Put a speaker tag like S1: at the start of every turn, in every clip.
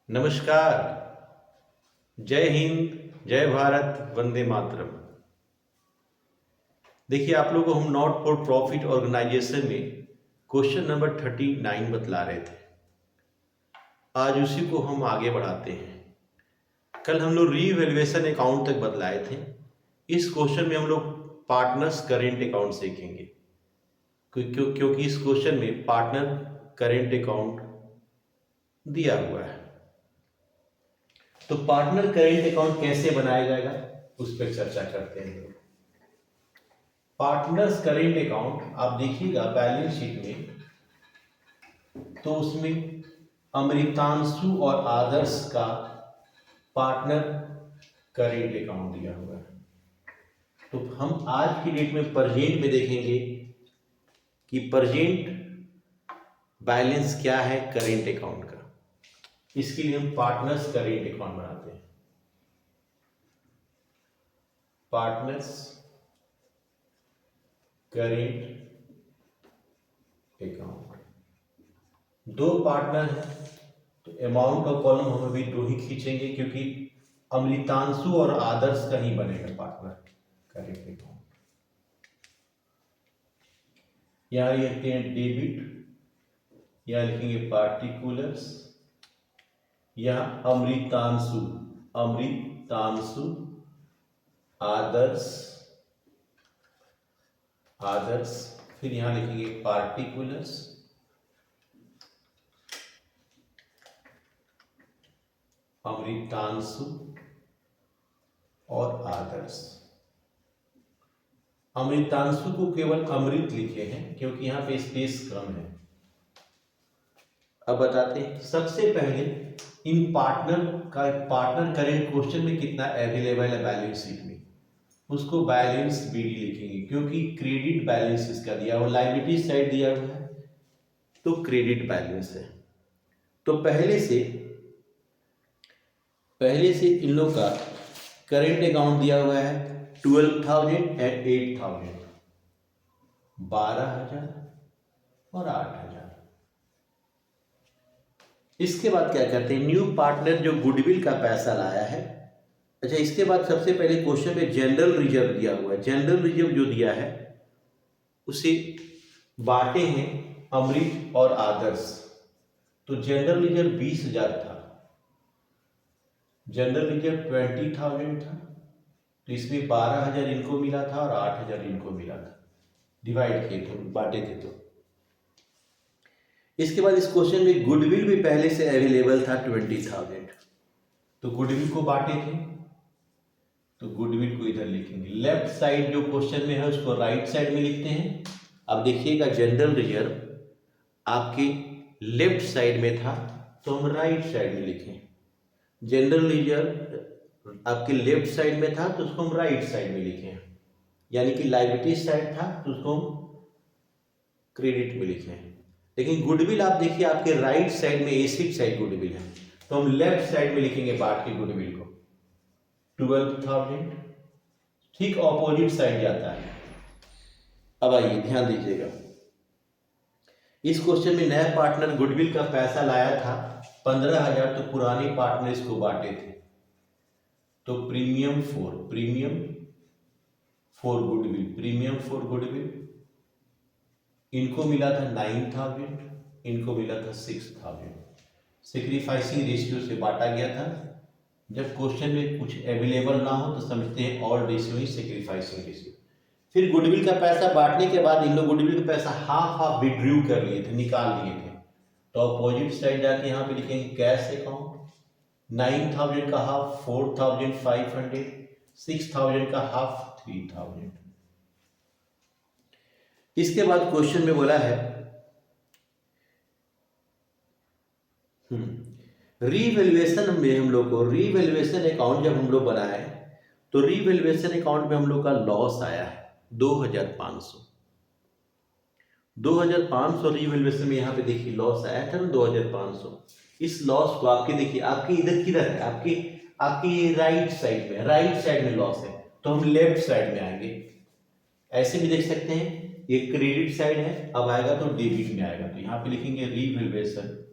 S1: नमस्कार। जय हिंद, जय भारत, वंदे मातरम। देखिए, आप लोगों को हम नॉट फॉर प्रॉफिट ऑर्गेनाइजेशन में क्वेश्चन नंबर 39 बतला रहे थे। आज उसी को हम आगे बढ़ाते हैं। कल हम लोग रीवैल्यूएशन अकाउंट तक बतलाए थे। इस क्वेश्चन में हम लोग पार्टनर्स करेंट अकाउंट सीखेंगे, क्योंकि इस क्वेश्चन में पार्टनर करेंट अकाउंट दिया हुआ है। तो पार्टनर करेंट अकाउंट कैसे बनाया जाएगा उस पर चर्चा करते हैं। पार्टनर्स करेंट अकाउंट आप देखिएगा बैलेंस शीट में, तो उसमें अमृतांशु और आदर्श का पार्टनर करेंट अकाउंट दिया हुआ है। तो हम आज की डेट में प्रेजेंट में देखेंगे कि प्रेजेंट बैलेंस क्या है करेंट अकाउंट का। इसके लिए हम पार्टनर्स करेंट अकाउंट बनाते हैं। पार्टनर्स करेंट अकाउंट, दो पार्टनर है तो अमाउंट का कॉलम हम अभी दो ही खींचेंगे, क्योंकि अमृतांशु और आदर्श का ही बनेगा पार्टनर करेंट अकाउंट। यहां लिखते हैं डेबिट, यहां लिखेंगे पार्टिकुलर्स, यहां अमृतांशु अमृतांशु आदर्श आदर्श, फिर यहां लिखेंगे पार्टिकुलर्स, अमृतांशु और आदर्श। अमृतांशु को केवल अमृत लिखे हैं क्योंकि यहां पे स्पेस कम है। अब बताते हैं, सबसे पहले इन पार्टनर करेंट क्वेश्चन में कितना अवेलेबल है बैलेंस शीट में, उसको बैलेंस बीडी लिखेंगे, क्योंकि क्रेडिट बैलेंस इसका दिया हुआ, लायबिलिटी साइड दिया हुआ है तो क्रेडिट बैलेंस है। तो पहले से इन लोग का करेंट अकाउंट दिया हुआ है 12,000 एंड 8,000, 12,000 और 8,000। इसके बाद क्या करते हैं, न्यू पार्टनर जो गुडविल का पैसा लाया है। अच्छा, इसके बाद सबसे पहले क्वेश्चन में जनरल रिजर्व दिया हुआ है। जनरल रिजर्व जो दिया है उसे बांटे हैं अमृत और आदर्श। तो जनरल रिजर्व 20,000 था, जनरल रिजर्व 20,000 था, तो इसमें 12,000 इनको मिला था और 8,000 इनको मिला था, डिवाइड किए थे, बांटे थे। तो इसके बाद इस क्वेश्चन में गुडविल भी पहले से अवेलेबल था 20,000, तो गुडविल को बांटे थे, तो गुडविल को इधर लिखेंगे। लेफ्ट साइड जो क्वेश्चन में है उसको राइट साइड में लिखते हैं। अब देखिएगा, जनरल रिजर्व आपके लेफ्ट साइड में था तो हम राइट साइड में लिखें। जनरल रिजर्व आपके लेफ्ट साइड में था तो उसको हम राइट साइड में लिखें, यानी कि लायबिलिटी साइड था तो उसको हम क्रेडिट में लिखें। लेकिन गुडविल आप देखिए आपके राइट साइड में एसिड साइड गुडविल है, तो हम लेफ्ट साइड में लिखेंगे बांट के गुडविल को 12,000, ठीक ऑपोजिट साइड जाता है। अब आइए ध्यान दीजिएगा, इस क्वेश्चन में नया पार्टनर गुडविल का पैसा लाया था 15,000, तो पुराने पार्टनर इसको बांटे थे। तो प्रीमियम फॉर गुडविल इनको मिला था 9,000, इनको मिला था 6,000। सेक्रीफाइसिंग रेशियो से बांटा गया था। जब क्वेश्चन में कुछ अवेलेबल ना हो तो समझते हैं ऑल रेशियो ही सेक्रीफाइसिंग रेशियो। फिर गुडविल का पैसा बांटने के बाद इन लोग गुडविल का पैसा हाफ विड्रू कर लिए थे, निकाल लिए थे। तो अपोजिट साइड जाके यहाँ पे लिखेंगे कैश अकाउंट, 9,000 का हाफ 4,500, 6,000 का हाफ 3,000। इसके बाद क्वेश्चन में बोला है रीवैल्यूएशन में हम लोग को, रीवैल्यूएशन अकाउंट जब हम लोग बनाए तो रीवैल्यूएशन अकाउंट में हम लोग का लॉस आया है 2,500 रीवैल्यूएशन में यहाँ पे देखिए लॉस आया था ना 2,500। इस लॉस को आपके देखिए, आपके इधर किधर है, आपकी राइट साइड में लॉस है, तो हम लेफ्ट साइड में आएंगे। ऐसे भी देख सकते हैं, ये क्रेडिट साइड है, अब आएगा तो डेबिट में आएगा, तो यहाँ पे लिखेंगे रीवैल्यूएशन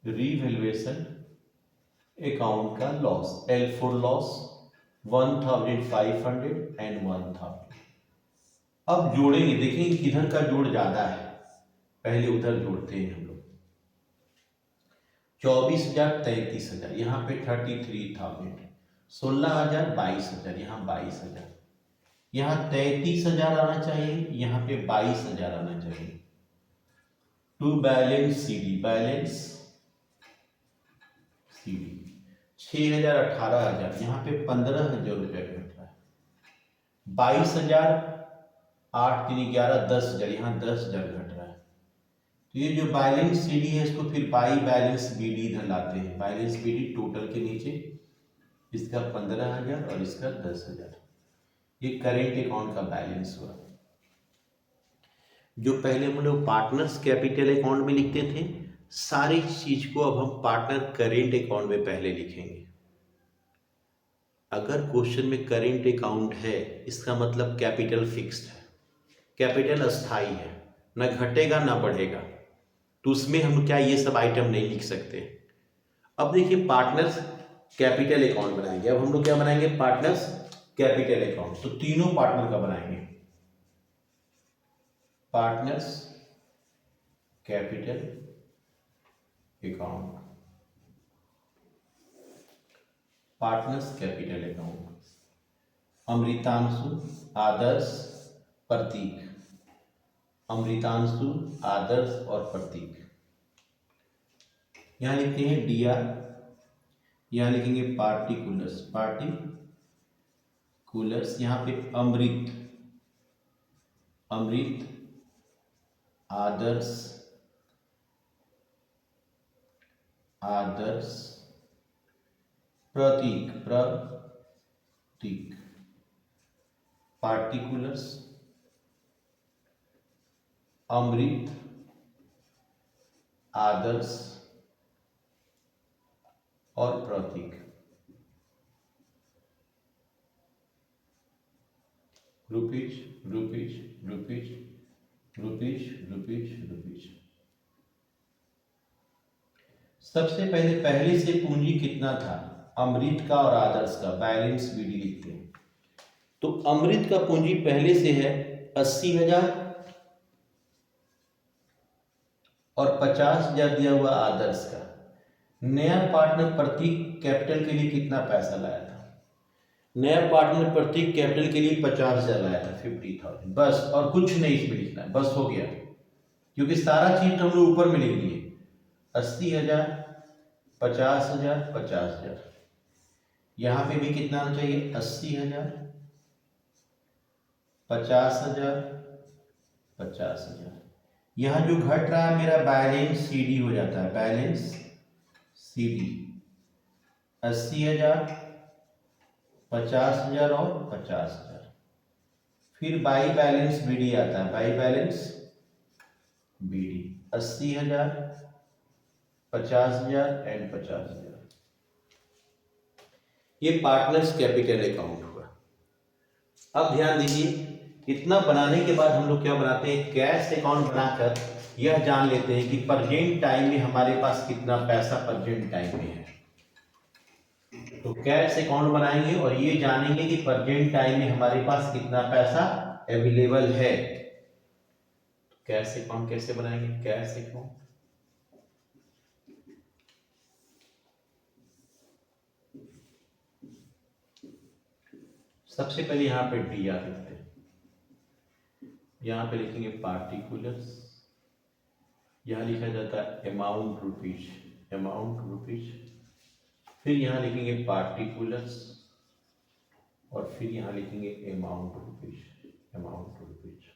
S1: रीवैल्यूएशन अकाउंट का लॉस, L4 लॉस 1500 एंड 1000। अब जोड़ेंगे, देखेंगे किधर का जोड़ ज्यादा है, पहले उधर जोड़ते हैं हम लोग। 24,000 33,000, यहाँ पे 33,000, 16,000 22,000, यहाँ 22,000, यहाँ 33,000 आना चाहिए, यहाँ पे 22,000 आना चाहिए। To balance CD, balance CD 6,000 18,000, यहाँ पे 15,000 रुपया घट रहा है। 22,000 8 3 11 10,000, यहाँ 10,000 घट रहा है। तो ये जो बैलेंस CD है इसको फिर बाई बैलेंस BD इधर लाते हैं। बैलेंस BD टोटल के नीचे इसका 15,000 और इसका 10,000, ये करेंट अकाउंट का बैलेंस हुआ। जो पहले हम लोग पार्टनर्स कैपिटल अकाउंट में लिखते थे, सारी चीज को अब हम पार्टनर करेंट अकाउंट में पहले लिखेंगे। अगर क्वेश्चन में करेंट अकाउंट है इसका मतलब कैपिटल फिक्स्ड है, कैपिटल अस्थाई है, ना घटेगा ना बढ़ेगा, तो उसमें हम क्या ये सब आइटम नहीं लिख सकते। अब देखिए पार्टनर्स कैपिटल अकाउंट बनाएंगे। अब हम लोग क्या बनाएंगे, पार्टनर्स कैपिटल अकाउंट। तो तीनों पार्टनर का बनाएंगे, partners capital account, partners capital account. Amritanshu, Adarsh, Prateek, Amritanshu, Adarsh और प्रतीक। यहां लिखते हैं DR, यहां लिखेंगे पार्टिकुलर्स, पार्टिकुलर्स। यहां पे अमृत, अमृत, आदर्श, आदर्श, प्रतीक, प्रतीक, पार्टिकुलर्स, अमृत, आदर्श और Prateek. Rupees rupees rupees rupees rupees rupees. सबसे पहले से पूंजी कितना था, अमृत का और आदर्श का, बैलेंस BD लिखते हैं। तो अमृत का पूंजी पहले से है 80,000 और 50,000 दिया हुआ आदर्श का। नया पार्टनर प्रतीक कैपिटल के लिए कितना पैसा लाया था, नया पार्टनर प्रतीक कैपिटल के लिए 50,000 लाया था, 50,000 बस, और कुछ नहीं इसमें लिखना है, बस हो गया। क्योंकि सारा चीज हम लोग ऊपर में लिख दिए, 80,000 50,000 50,000, यहां पे भी कितना आना चाहिए, 80,000 50,000 50,000। यहां जो घट रहा है मेरा बैलेंस CD हो जाता है, बैलेंस CD 80,000 50,000 और 50,000। फिर बाई बैलेंस BD आता है, बाई बैलेंस BD 80,000 50,000 एंड 50,000। ये पार्टनर्स कैपिटल अकाउंट हुआ। अब ध्यान दीजिए, इतना बनाने के बाद हम लोग क्या बनाते हैं, कैश अकाउंट बनाकर यह जान लेते हैं कि प्रेजेंट टाइम में हमारे पास कितना पैसा प्रेजेंट टाइम में है। तो कैश अकाउंट बनाएंगे और ये जानेंगे कि प्रेजेंट टाइम में हमारे पास कितना पैसा अवेलेबल है। कैश अकाउंट कैसे बनाएंगे, कैश अकाउंट सबसे पहले यहां पे DR लिखते हैं, यहां पे लिखेंगे पार्टिकुलर्स, यहां लिखा जाता है अमाउंट रुपीज, अमाउंट रुपीज। फिर यहां लिखेंगे पार्टिकुलर्स और फिर यहां लिखेंगे अमाउंट रुपीज, अमाउंट रुपीज।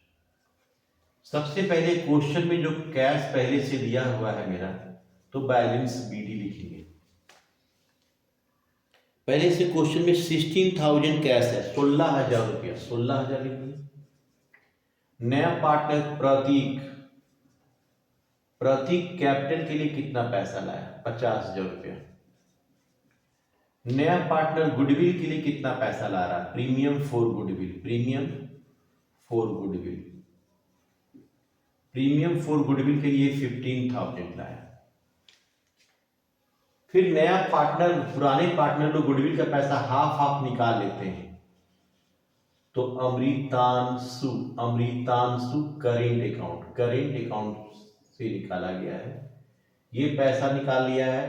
S1: सबसे पहले क्वेश्चन में जो कैश पहले से दिया हुआ है मेरा, तो बैलेंस BD लिखेंगे। पहले से क्वेश्चन में 16,000 कैश है, 16,000 रुपया, 16,000 लिखेंगे। नया पार्टनर प्रतीक, प्रतीक कैपिटल के लिए कितना पैसा लाया, 50,000 रुपया। नया पार्टनर गुडविल के लिए कितना पैसा ला रहा, premium for goodwill, premium for goodwill, premium for goodwill के लिए 15,000 लाया। फिर नया पार्टनर, पुराने पार्टनर लोग गुडविल का पैसा हाफ हाफ निकाल लेते हैं। तो अमृतांशु, अमृतांशु करेंट अकाउंट से निकाला गया है। ये पैसा निकाल लिया है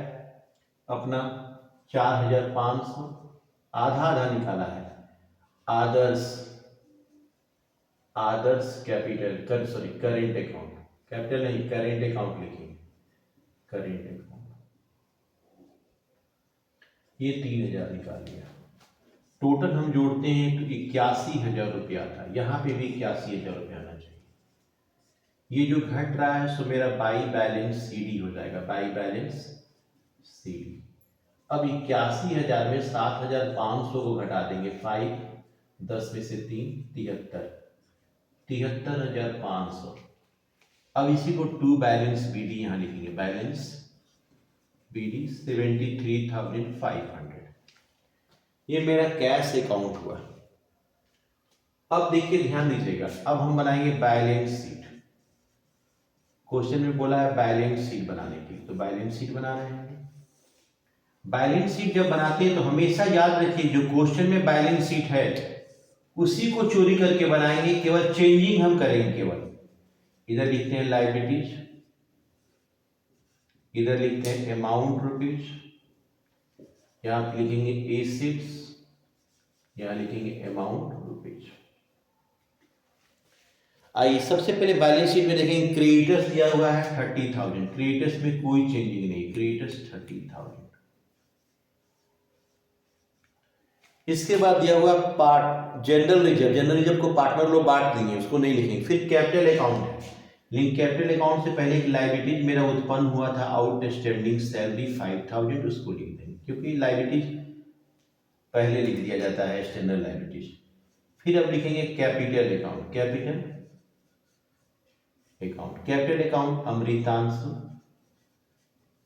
S1: अपना 4500, आधा आधा निकाला है। Adarsh capital sorry current account, capital नहीं करेंट अकाउंट लिखेंगे, करेंट अकाउंट, ये 3000 निकाल लिया। टोटल हम जोड़ते हैं तो 81,000 रुपया था, यहाँ पे भी 81,000 रुपया आना चाहिए। ये जो घट रहा है सो मेरा बाई बैलेंस सीडी हो जाएगा, बाई बैलेंस सीडी। अब 81,000 में 7,500 को घटा देंगे, 5 10 में से 3 73,500। अब इसी को टू बैलेंस बीडी यहाँ लिखेंगे, बैलेंस बीडी 73,500। ये मेरा कैश अकाउंट हुआ। अब देखिए ध्यान दीजिएगा, अब हम बनाएंगे बैलेंस शीट। क्वेश्चन में बोला है बैलेंस शीट बनाने की, तो बैलेंस शीट बना रहे हैं। बैलेंस शीट जब बनाते हैं तो हमेशा याद रखिए जो क्वेश्चन में बैलेंस शीट है उसी को चोरी करके बनाएंगे, केवल चेंजिंग हम करेंगे। केवल इधर लिखते हैं लायबिलिटीज, इधर लिखते हैं अमाउंट रुपीज, यहां लिखेंगे एसेट्स, यहां लिखेंगे अमाउंट रुपीज। आइए सबसे पहले बैलेंस शीट में देखेंगे क्रेडिटर्स दिया हुआ है 30,000, क्रेडिटर्स में कोई चेंजिंग नहीं, क्रेडिटर्स 30,000। इसके बाद दिया हुआ पार्ट जनरल रिजर्व को पार्टनर लोग बांट देंगे, उसको नहीं लिखेंगे। फिर कैपिटल अकाउंट है, लेकिन कैपिटल अकाउंट से पहले एक लायबिलिटीज मेरा उत्पन्न हुआ था आउटस्टैंडिंग सैलरी 5,000, उसको लिख देंगे क्योंकि लायबिलिटीज पहले लिख दिया जाता है एक्सटर्नल लायबिलिटीज। फिर अब लिखेंगे capital account, capital account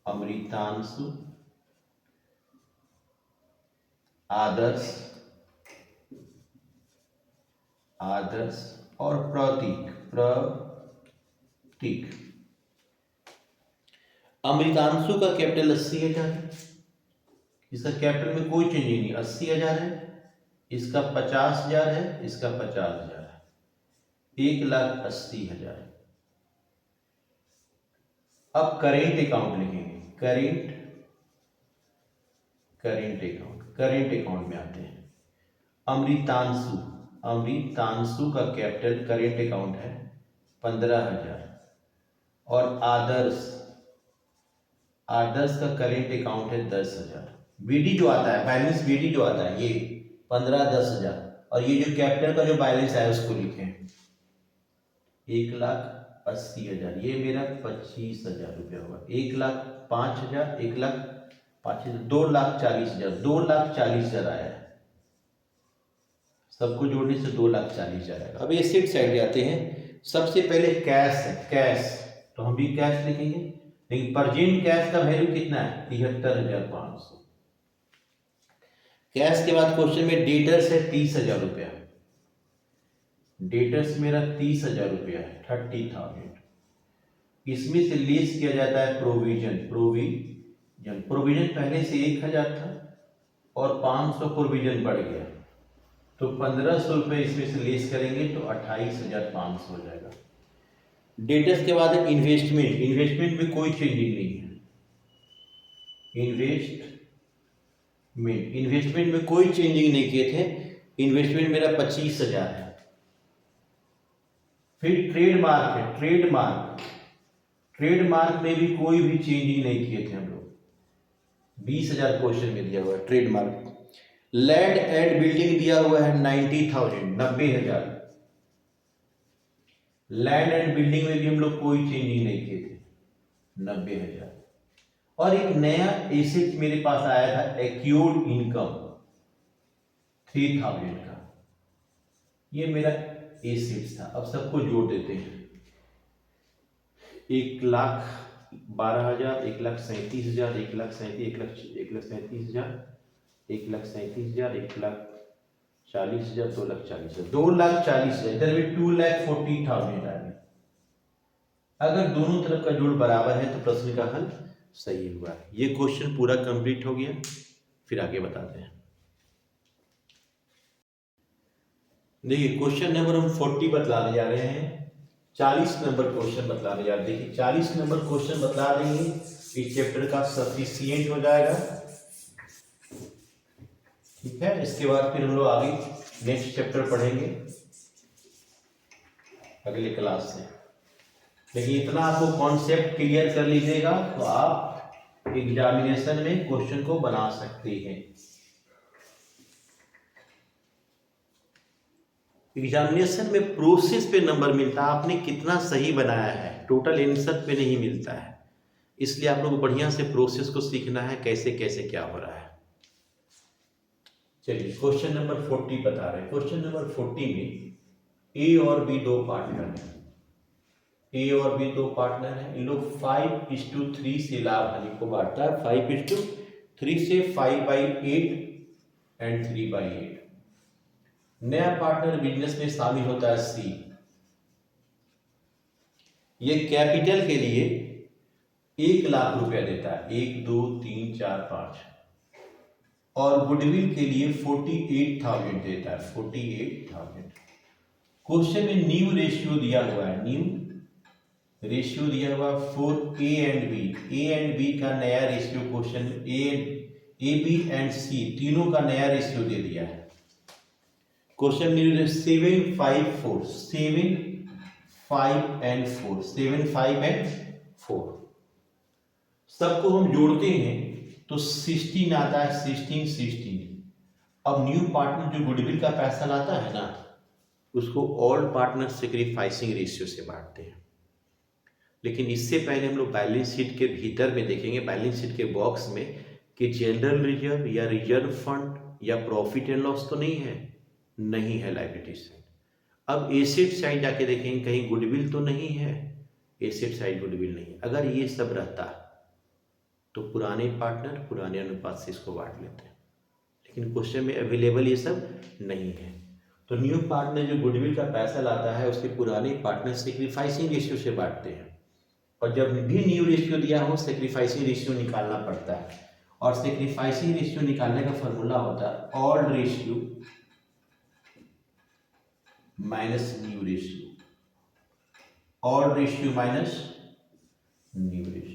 S1: Amritanshu, Adarsh और प्रतीक। अमृतांशु का कैपिटल 80,000 है, इसका कैपिटल में कोई चेंज नहीं, 80,000 है। इसका 50,000 है, इसका 50,000 है, 1,80,000। अब करेंट अकाउंट लिखेंगे, करेंट अकाउंट में आते हैं। अमृतांशु का कैपिटल करेंट अकाउंट है 15,000 और आदर्श का करेंट अकाउंट है 10,000। बीडी जो आता है, बैलेंस बीडी जो आता है ये 15-10,000, और ये जो कैपिटल का जो बैलेंस है उसको लिखें 1,80,000। ये मेरा 25,000 रुपया होगा। 1,05,000, 1,05,000, 2,40,000, 2,40,000 आया है। सबको जोड़ने से 2,40,000 आएगा। अब ये सीट साइड जाते हैं। सबसे पहले कैश है, कैश तो हम भी कैश लिखेंगे, लेकिन प्रेजेंट कैश का वैल्यू कितना है 73,500। कैश के बाद क्वेश्चन में डेटर्स है 30,000 रुपया, डेटर्स मेरा 30,000 रुपया है 30,000। इसमें से लेस किया जाता है प्रोविजन पहले से 1,000 था और 500 प्रोविजन बढ़ गया तो 1,500 रुपये इसमें से लेस करेंगे तो 28,500 हो जाएगा। डेटर्स के बाद इन्वेस्टमेंट में कोई चेंजिंग नहीं है। इन्वेस्टमेंट में कोई चेंजिंग नहीं किए थे, इन्वेस्टमेंट मेरा 25,000 है। फिर ट्रेडमार्क है, ट्रेडमार्क में भी कोई भी चेंजिंग नहीं किए थे हम लोग, 20,000 क्वेश्चन में दिया हुआ है ट्रेडमार्क। लैंड एंड बिल्डिंग दिया हुआ है 90,000, 90,000। लैंड एंड बिल्डिंग में भी हम लोग कोई चेंजिंग नहीं किए थे, 90,000। और एक नया एसेट मेरे पास आया था एक्यूर्ड इनकम 3,000 का, ये मेरा एसेट्स था। अब सबको जोड़ देते हैं, 1,12,000, 1,37,000, 1,37,000, 1,40,000, 2,40,000, इधर भी 2,40,000 आ गए। अगर दोनों तरफ का जोड़ बराबर है तो प्रश्न का हल सही हुआ। ये क्वेश्चन पूरा कंप्लीट हो गया, फिर आगे बताते हैं। देखिए क्वेश्चन नंबर हम 40 बतलाने जा रहे हैं, 40 नंबर क्वेश्चन बतलाने जा रहे हैं। देखिए 40 नंबर क्वेश्चन बतला देंगे, इस चैप्टर का सफिशिएंट हो जाएगा। ठीक है, इसके बाद फिर हम लोग आगे नेक्स्ट चैप्टर पढ़ेंगे अगले क्लास से। लेकिन इतना आपको कॉन्सेप्ट क्लियर कर लीजिएगा तो आप एग्जामिनेशन में क्वेश्चन को बना सकते हैं। एग्जामिनेशन में प्रोसेस पे नंबर मिलता है, आपने कितना सही बनाया है, टोटल आंसर पे नहीं मिलता है। इसलिए आप लोग को बढ़िया से प्रोसेस को सीखना है, कैसे कैसे क्या हो रहा है। चलिए क्वेश्चन नंबर 40 बता रहे हैं। क्वेश्चन नंबर 40 में ए और बी दो पार्टनर हैं, ए और बी दो पार्टनर हैं, इन लोग 5:3 से लाभ हानि को बांटता है। 5:3 से 5/8 एंड 3/8। नया पार्टनर बिजनेस में शामिल होता है सी। ये कैपिटल के लिए 1,00,000 रुपया देता है, 1 2 3 4 5, और गुडविल के लिए 48,000 देता है, 48,000। क्वेश्चन में न्यू रेशियो दिया हुआ है, न्यू रेशियो दिया हुआ 4 A and B. A and B का नया ratio question, A B and C तीनों का नया रेशियो दे दिया है। क्वेश्चन न्यू 7 5 4, 7 5 एंड 4, 7 5 एंड 4 सबको हम जोड़ते हैं तो 16 आता है, 16 16। अब न्यू पार्टनर जो गुडविल का पैसा लाता है ना, उसको ऑल पार्टनर सेक्रीफाइसिंग रेशियो से बांटते हैं। लेकिन इससे पहले हम लोग बैलेंस शीट के भीतर में देखेंगे, बैलेंस शीट के बॉक्स में, कि जनरल रिजर्व या रिजर्व फंड या प्रॉफिट एंड लॉस तो नहीं है, नहीं है लायबिलिटी साइड। अब एसेट साइड जाके देखेंगे, कहीं गुडविल तो नहीं है, एसेट साइड गुडविल नहीं। अगर ये सब रहता तो पुराने पार्टनर पुराने अनुपात से इसको बांट लेते हैं, लेकिन क्वेश्चन में अवेलेबल ये सब नहीं है। तो न्यू पार्टनर जो गुडविल का पैसा लाता है, उसके पुराने पार्टनर सेक्रीफाइसिंग रेशियो से बांटते हैं। और जब भी न्यू रेशियो दिया हो, सेक्रीफाइसिंग रेशियो निकालना पड़ता है, और सेक्रीफाइसिंग रेशियो निकालने का फॉर्मूला होता है all ratio minus new ratio, all ratio minus new ratio.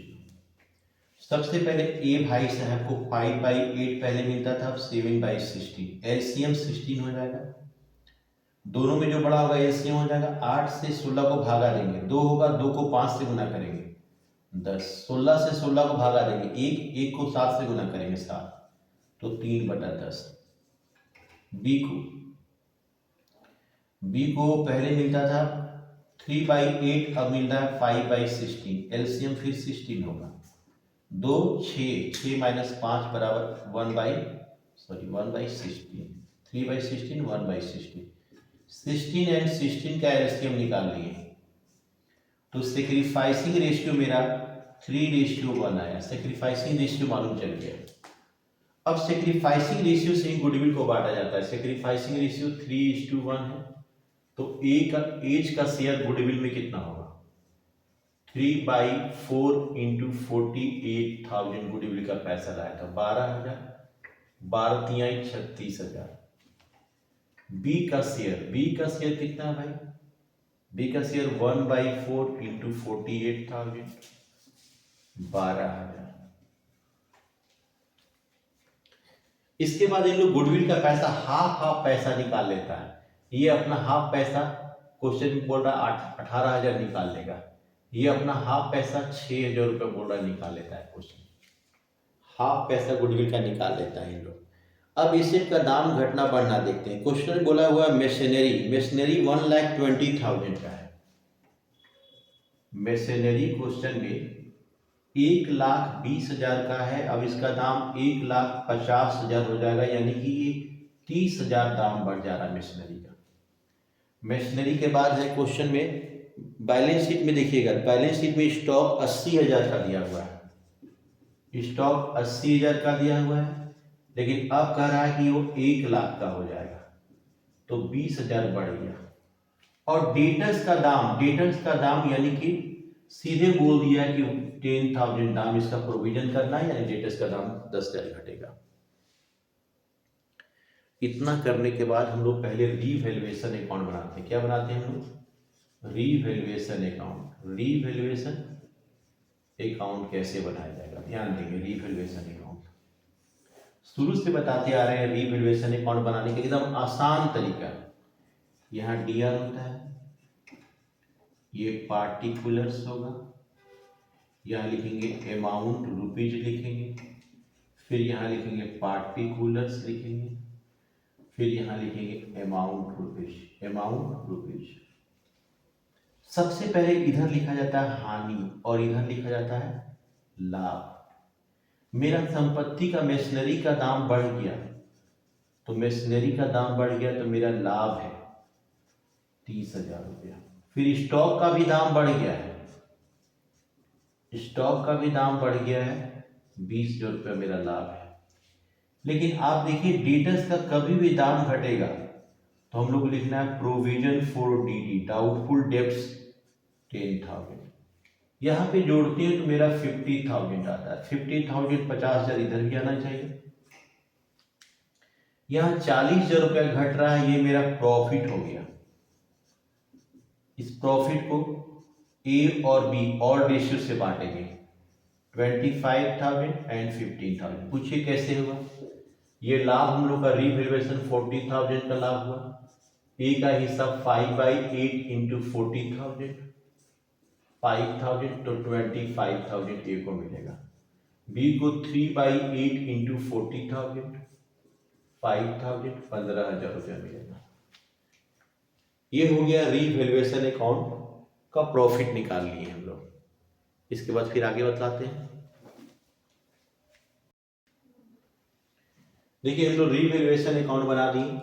S1: सबसे पहले ए भाई साहब को 5/8 पहले मिलता था, अब 7/16, एलसीएम 16 हो जाएगा। दोनों में जो बड़ा होगा एलसीएम हो जाएगा। 8 से 16 को भागा देंगे, 2 होगा, 2 को 5 से गुना करेंगे 10, 16 से 16 को भागा देंगे 1 को 7 से गुना करेंगे 7, तो 3/10। बी को पहले मिलता था 3/8, अब मिल रहा है 5/16, एलसीएम फिर 16 होगा। 2 6 माइनस 5 बराबर 1/16, 3/16 1/16। 16 एंड 16 का एलसीएम निकाल लिए तो सेक्रीफाइसिंग रेशियो मेरा 3:1 आया। सेक्रीफाइसिंग रेशियो मालूम चल गया। अब सेक्रीफाइसिंग रेशियो से ही गुडविल को बांटा जाता है। सेक्रीफाइसिंग रेशियो 3:1 है, तो एज का शेयर गुडविल में कितना होगा, 3/4 × 48,000 गुडविल का पैसा लाया था, 12,000, 12 × 36,000। बी का शेयर कितना है भाई, बी का शेयर 1/4 × 48,000, 12,000। इसके बाद इन लोग गुडविल का पैसा हाफ पैसा निकाल लेता है। ये अपना हाफ पैसा, क्वेश्चन बोल रहा है 18,000 निकाल लेगा, ये अपना हाफ पैसा 6,000 रुपये बोल रहा निकाल लेता है। क्वेश्चन हाफ पैसा गुडविल का निकाल लेता है इन लोग। अब एसेट का दाम घटना बढ़ना देखते हैं। क्वेश्चन बोला हुआ है मशीनरी 1,20,000 का है। मशीनरी क्वेश्चन में 1,20,000 का है, अब इसका दाम 1,50,000 हो जाएगा, यानी कि ये 30,000 दाम बढ़ जा रहा है मशीनरी का। मशीनरी के बाद है क्वेश्चन में बैलेंस शीट में देखिएगा, बैलेंस शीट में स्टॉक 80,000 का दिया हुआ है, स्टॉक 80,000 का दिया हुआ है, लेकिन अब कह रहा है कि वो 1,00,000 का हो जाएगा, तो 20,000 बढ़ गया। और डेटर्स का दाम यानी कि सीधे बोल दिया कि 10,000 दाम इसका प्रोविजन करना है, यानी डेटर्स का दाम 10,000 घटेगा। इतना करने के बाद हम लोग पहले रीवैल्यूएशन अकाउंट बनाते हैं। क्या बनाते हैं हम लोग? Revaluation account. रीवैल्यूएशन अकाउंट कैसे बनाया जाएगा, ध्यान देंगे। रीवैल्यूएशन अकाउंट शुरू से बताते आ रहे हैं। रीवैल्यूएशन अकाउंट बनाने का एकदम आसान तरीका। यहाँ डीआर होता है, ये पार्टिकुलर्स होगा, यहाँ लिखेंगे अमाउंट रुपीज लिखेंगे, फिर यहाँ लिखेंगे पार्टिकुलर्स लिखेंगे, फिर यहाँ लिखेंगे अमाउंट रुपीज। अमाउंट रुपीज सबसे पहले इधर लिखा जाता है हानि और इधर लिखा जाता है लाभ। मेरा संपत्ति का मशीनरी का दाम बढ़ गया, तो मशीनरी का दाम बढ़ गया तो मेरा लाभ है 30,000 रुपया। फिर स्टॉक का भी दाम बढ़ गया है, स्टॉक का भी दाम बढ़ गया है 20,000 रुपया मेरा लाभ है। लेकिन आप देखिए डेटर्स का कभी भी दाम घटेगा तो हम लोग लिखना है provision for DD, doubtful debts 10,000। यहाँ पे जोड़ते हैं तो मेरा 50,000 आता है। 50,000 50,000 इधर भी आना चाहिए। यहाँ 40,000 रुपया घट रहा है, ये मेरा प्रॉफिट हो गया। इस प्रॉफिट को ए और बी और रेशियो से बांटेंगे, 25,000 एंड 15,000। पूछिए कैसे हुआ? ये लाभ हम लोग का रीवैल्यूएशन 40,000 का लाभ हुआ। ए का हिस्सा 5/8 इंटू 40,000, 5,000 तो 25,000 ए को मिलेगा। बी को 3/8 इंटू 40,000, 5,000, 15,000 रुपया मिलेगा। ये हो गया रीवैल्यूएशन अकाउंट का प्रॉफिट निकाल लिए हम लोग। इसके बाद फिर आगे बताते हैं। देखिए हम लोग रीवैल्यूएशन अकाउंट बना दिए।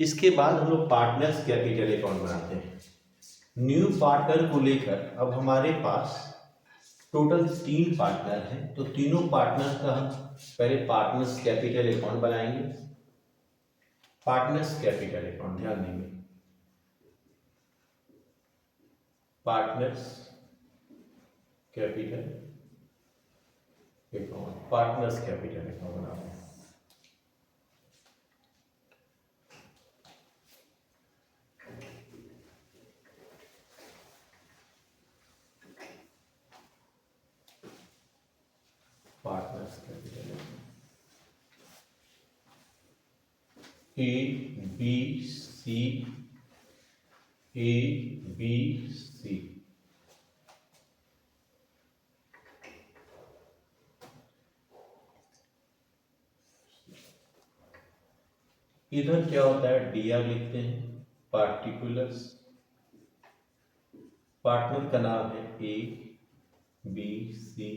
S1: इसके बाद हम लोग पार्टनर्स कैपिटल अकाउंट बनाते हैं। न्यू पार्टनर को लेकर अब हमारे पास टोटल 3 पार्टनर हैं, तो तीनों पार्टनर का हम पहले पार्टनर्स कैपिटल अकाउंट बनाएंगे। पार्टनर्स कैपिटल अकाउंट ध्यान देंगे, partners capital account, partners capital account बनाते हैं। Partners capital A B C, A B C. इधर क्या होता है? डीआर लिखते हैं, पार्टिकुलर्स। पार्टनर का नाम है A B C,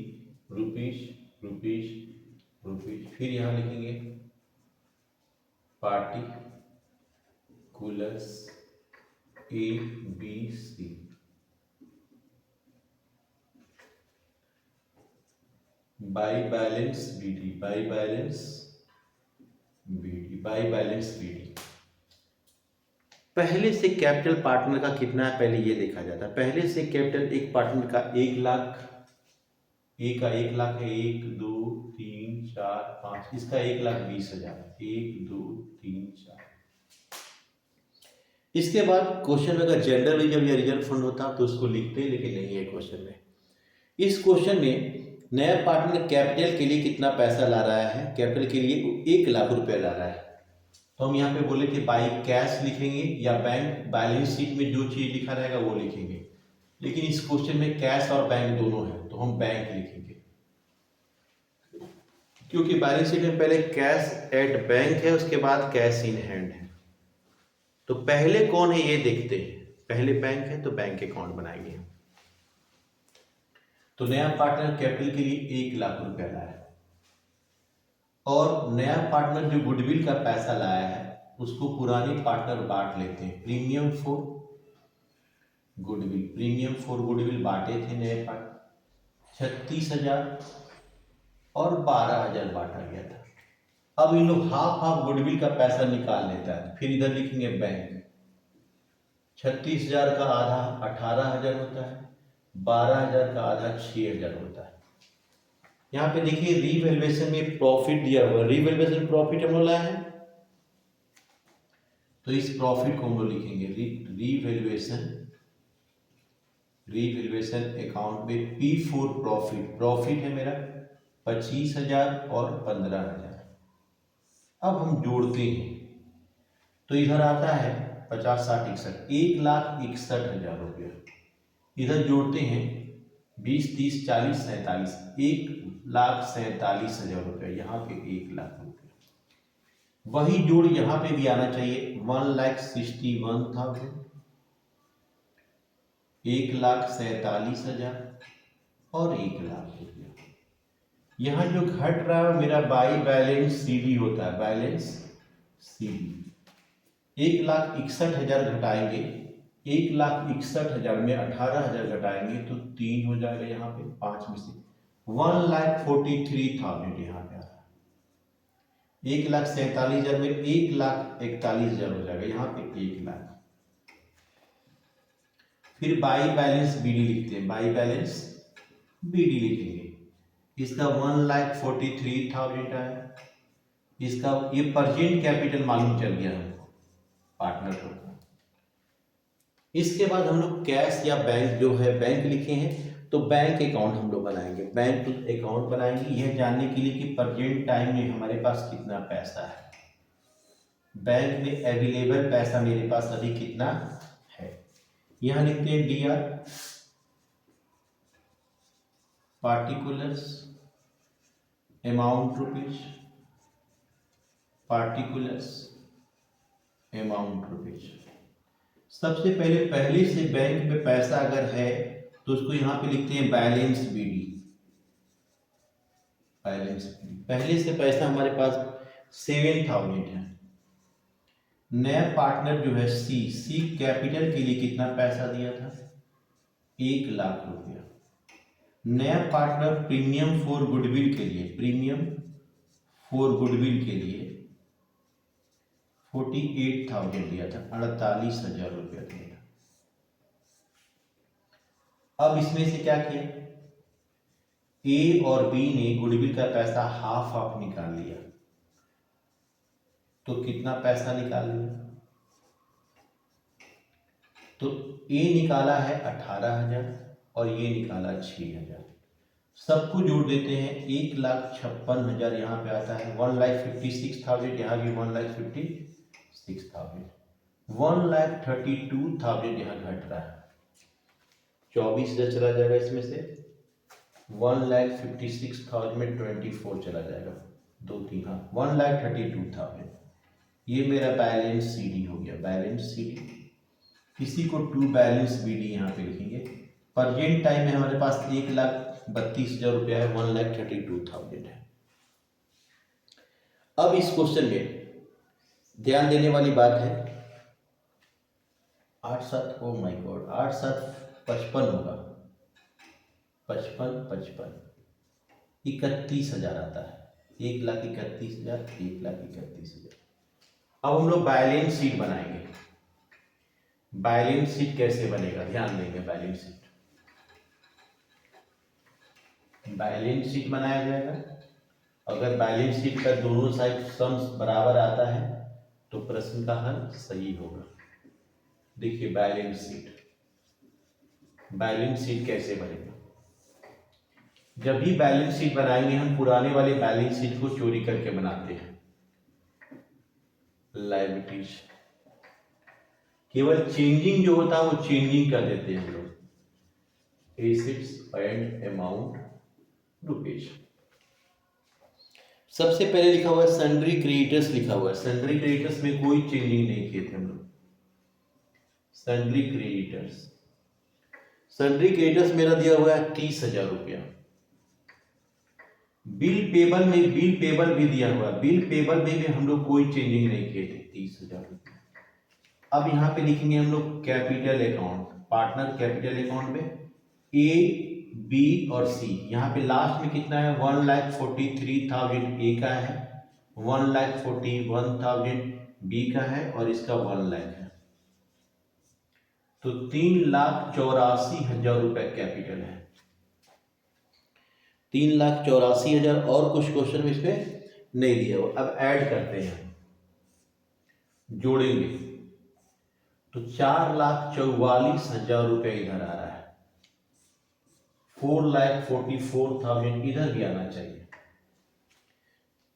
S1: rupees rupees rupees. फिर यहां लिखेंगे particulars A B C. By balance BD, by balance BD, by balance BD. पहले से कैपिटल पार्टनर का कितना है पहले ये देखा जाता है। पहले से कैपिटल एक पार्टनर का 1 लाख, ए का 1 लाख है, 1 2 3 4 5, इसका 1,20,000, 1 2 3 4। इसके बाद क्वेश्चन में अगर जनरल रिजर्व या रिजर्व फंड होता तो उसको लिखते, लेकिन नहीं है क्वेश्चन में। इस क्वेश्चन में नया पार्टनर कैपिटल के लिए कितना पैसा ला रहा है? कैपिटल के लिए 1 लाख रुपया ला रहा है, तो हम यहाँ पे बोले थे बाई कैश लिखेंगे या बैंक बैलेंस शीट में जो चीज लिखा रहेगा वो लिखेंगे। लेकिन इस क्वेश्चन में कैश और बैंक दोनों है, तो हम बैंक लिखेंगे, क्योंकि बैलेंस शीट में पहले कैश एट बैंक है, उसके बाद कैश इन हैंड है। तो पहले कौन है ये देखते हैं। पहले बैंक है तो बैंक अकाउंट बनाएंगे। तो नया पार्टनर कैपिटल के लिए 1 लाख रुपया लाया, और नया पार्टनर जो गुडविल का पैसा लाया है उसको पुराने पार्टनर बांट लेते हैं। Premium for goodwill, premium for goodwill बांटे थे नए पार्टनर, 36,000 और 12,000 बांटा गया था। अब इन लोग हाफ गुडविल का पैसा निकाल लेता है। फिर इधर लिखेंगे बैंक, 36,000 का आधा 18,000 होता है, 12,000 का आधा 6,000 होता है। यहाँ पे देखिए रीवैल्यूएशन में प्रॉफिट दिया हुआ है, रीवैल्यूएशन प्रॉफिट हम लोग लाए हैं, तो इस प्रॉफिट को हम लोग लिखेंगे रीवैल्यूएशन अकाउंट में P4 प्रॉफिट है मेरा 25,000 और 15,000। अब हम जोड़ते हैं तो इधर आता है 50, 60, 61, 1,61,000 रुपया। इधर जोड़ते हैं 20, 30, 40, 47, 1,47,000 रुपया। यहाँ पे 1,00,000 रुपया। वही जोड़ यहाँ पे भी आना चाहिए 1,61,000, 1,47,000 और 1,00,000 रुपया। यहाँ जो घट रहा है मेरा बाई बैलेंस CD होता है, बैलेंस CD। 1,61,000 घटाएंगे, 1,61,000 में 18,000 घटाएंगे तो 3 हो जाएगा। यहाँ पे 5 में से 1,43,000 यहाँ पे आ रहा है। 1,47,000 में 1,41,000 हो जाएगा, यहाँ पे 1,00,000। फिर बाई बैलेंस BD लिखते हैं, बाई बैलेंस BD लिखेंगे। इसका 1,43,000 आया। इसका ये परजेंट कैपिटल मालूम चल गया हमको, पार्टनर को। इसके बाद हम लोग कैश या बैंक जो है बैंक लिखे हैं, तो बैंक अकाउंट हम लोग बनाएंगे, बैंक अकाउंट बनाएंगे यह जानने के लिए कि प्रेजेंट टाइम में हमारे पास कितना पैसा है, बैंक में अवेलेबल पैसा मेरे पास अभी कितना है। यहां लिखते हैं DR particulars amount rupees, particulars amount rupees. सबसे पहले से बैंक में पैसा अगर है तो उसको यहां पे लिखते हैं बैलेंस BD। पहले से पैसा हमारे पास 7,000 है। नया पार्टनर जो है C कैपिटल के लिए कितना पैसा दिया था, 1,00,000 रुपया। नया पार्टनर प्रीमियम फॉर गुडविल के लिए 48,000 दिया था, 48,000 रुपया दिया। अब इसमें से क्या किया, A और B ने गुडविल का पैसा हाफ निकाल लिया, तो कितना पैसा निकाल लिया, तो A निकाला है 18,000 और ये निकाला 6,000। सबको जोड़ देते हैं, 1,56,000 यहाँ पे आता है, 1,56,000 यहाँ भी 1,56,000, 1,32,000 यहाँ घट रहा है, 24,000 चला जाएगा इसमें से, 1,56,000 में 24 चला जाएगा, 2 3 हाँ 1,32,000। ये मेरा बैलेंस CD हो गया, बैलेंस CD। इसी को टू बैलेंस BD यहाँ पे लिखेंगे। प्रेजेंट टाइम में हमारे पास 1,32,000 रुपया है, 1,32,000 है। अब इस क्वेश्चन में ध्यान देने वाली बात है, 8 7 ओ माय गॉड 8 7 55 होगा, 55 31,000 आता है, 1,31,000, 1,31,000। अब हम लोग बैलेंस शीट बनाएंगे। बैलेंस शीट कैसे बनेगा, ध्यान देंगे। बैलेंस शीट बनाया जाएगा। अगर बैलेंस शीट का दोनों साइड सम्स बराबर आता है तो प्रश्न का हल सही होगा। देखिए बैलेंस शीट कैसे बनेगा। जब भी बैलेंस शीट बनाएंगे हम पुराने वाले बैलेंस शीट को चोरी करके बनाते हैं। लायबिलिटीज केवल चेंजिंग जो होता है वो चेंजिंग कर देते हैं हम लोग, एसेट्स एंड अमाउंट रुपीज। सबसे पहले लिखा हुआ है सन्ड्री क्रेडिटर्स लिखा हुआ है। सन्ड्री क्रेडिटर्स में कोई चेंजिंग नहीं किए थे हम लोग। सन्ड्री क्रेडिटर्स मेरा दिया हुआ है 30,000 रुपया। बिल पेबल भी दिया हुआ है। बिल पेबल में भी हम लोग कोई चेंजिंग नहीं किए थे, 30,000 रुपया। अब यहाँ पे लिखेंगे हम लोग capital account, partner capital account में A, B और C। यहाँ पे लास्ट में कितना है, 1,43,000 A का है, 1,41,000 B का है और इसका 1,00,000 है। तो 3,84,000 रुपए कैपिटल है। 3,84,000 और कुछ क्वेश्चन में इसमें नहीं दिया हुआ। अब ऐड करते हैं, जोड़ेंगे तो 4,44,000 रुपये इधर आ रहा है। 4,44,000 इधर भी आना चाहिए।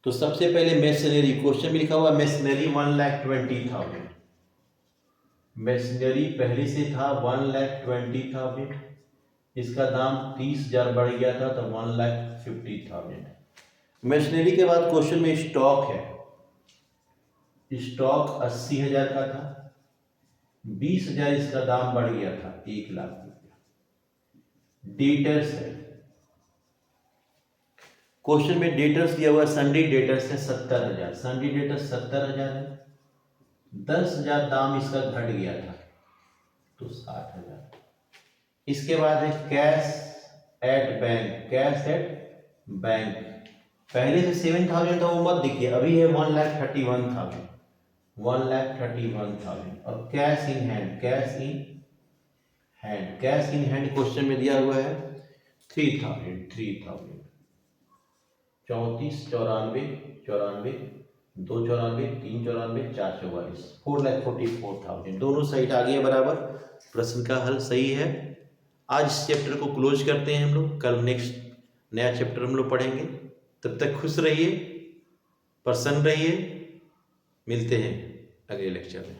S1: तो सबसे पहले मेशनरी, क्वेश्चन में लिखा हुआ मेशनरी 1,20,000। मेशनरी पहले से था 1,20,000, इसका दाम 30,000 बढ़ गया था तो 1,50,000। मशीनरी के बाद क्वेश्चन में स्टॉक है। स्टॉक 80,000 का था, 20,000 इसका दाम बढ़ गया था 1,00,000 रुपया। डेटर्स है, क्वेश्चन में डेटर्स दिया हुआ सन्डी डेटर्स है 70,000। सन्डी डेटर्स 70,000 है, 10,000 दाम इसका घट गया था तो 60,000। इसके बाद है cash at bank. Cash at bank पहले से 7,000 था, वो मत देखिए, अभी है 1,31,000। 1,31,000 और cash in hand. Cash in hand, cash in hand question में दिया हुआ है 3,000। 34, 94, 94, 294, 394, 444, 4,44,000। दोनों साइड आ गया बराबर। प्रश्न का हल सही है। आज इस चैप्टर को क्लोज करते हैं हम लोग, कल नेक्स्ट नया चैप्टर हम लोग पढ़ेंगे। तब तक खुश रहिए, प्रसन्न रहिए। मिलते हैं अगले लेक्चर में।